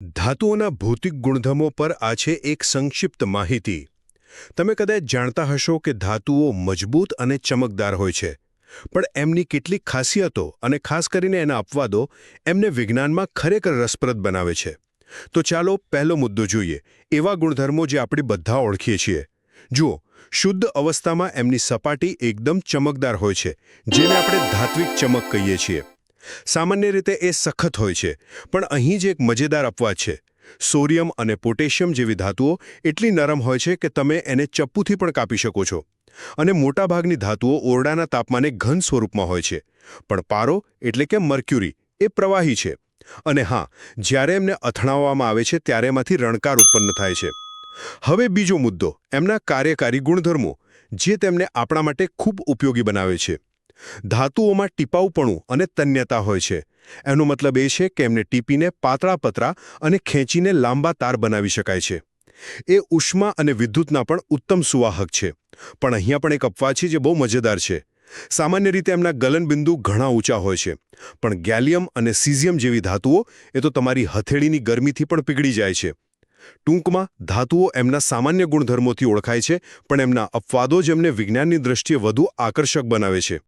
ધાતુઓના ભૌતિક ગુણધર્મો પર આ છે એક સંક્ષિપ્ત માહિતી. તમે કદાચ જાણતા હશો કે ધાતુઓ મજબૂત અને ચમકદાર હોય છે, પણ એમની કેટલીક ખાસિયતો અને ખાસ કરીને એના અપવાદો એમને વિજ્ઞાનમાં ખરેખર રસપ્રદ બનાવે છે. તો ચાલો પહેલો મુદ્દો જોઈએ, એવા ગુણધર્મો જે આપણે બધા ઓળખીએ છીએ. જુઓ, શુદ્ધ અવસ્થામાં એમની સપાટી એકદમ ચમકદાર હોય છે, જેને આપણે ધાત્વિક ચમક કહીએ છીએ. સામાન્ય રીતે એ સખત હોય છે, પણ અહીં જ એક મજેદાર અપવાદ છે. સોડિયમ અને પોટેશિયમ જેવી ધાતુઓ એટલી નરમ હોય છે કે તમે એને ચપ્પુથી પણ કાપી શકો છો. અને મોટાભાગની ધાતુઓ ઓરડાના તાપમાને ઘન સ્વરૂપમાં હોય છે, પણ પારો એટલે કે મર્ક્યુરી એ પ્રવાહી છે. અને હા, જ્યારે એમને અથડાવવામાં આવે છે ત્યારે એમાંથી રણકાર ઉત્પન્ન થાય છે. હવે બીજો મુદ્દો, એમના કાર્યકારી ગુણધર્મો, જે તેમને આપણા માટે ખૂબ ઉપયોગી બનાવે છે. ધાતુઓમાં ટીપાઉપણું અને તન્યતા હોય છે. એનો મતલબ એ છે કે એમને ટીપીને પાતળા પતરા અને ખેંચીને લાંબા તાર બનાવી શકાય છે. એ ઉષ્મા અને વિદ્યુતના પણ ઉત્તમ સુવાહક છે. પણ અહીંયા પણ એક અપવાદ છે જે બહુ મજેદાર છે. સામાન્ય રીતે એમના ગલનબિંદુ ઘણા ઊંચા હોય છે, પણ ગેલિયમ અને સીઝિયમ જેવી ધાતુઓ એ તો તમારી હથેળીની ગરમીથી પણ પીગળી જાય છે. ટૂંકમાં, ધાતુઓ એમના સામાન્ય ગુણધર્મોથી ઓળખાય છે, પણ એમના અપવાદો જ એમને વિજ્ઞાનની દૃષ્ટિએ વધુ આકર્ષક બનાવે છે.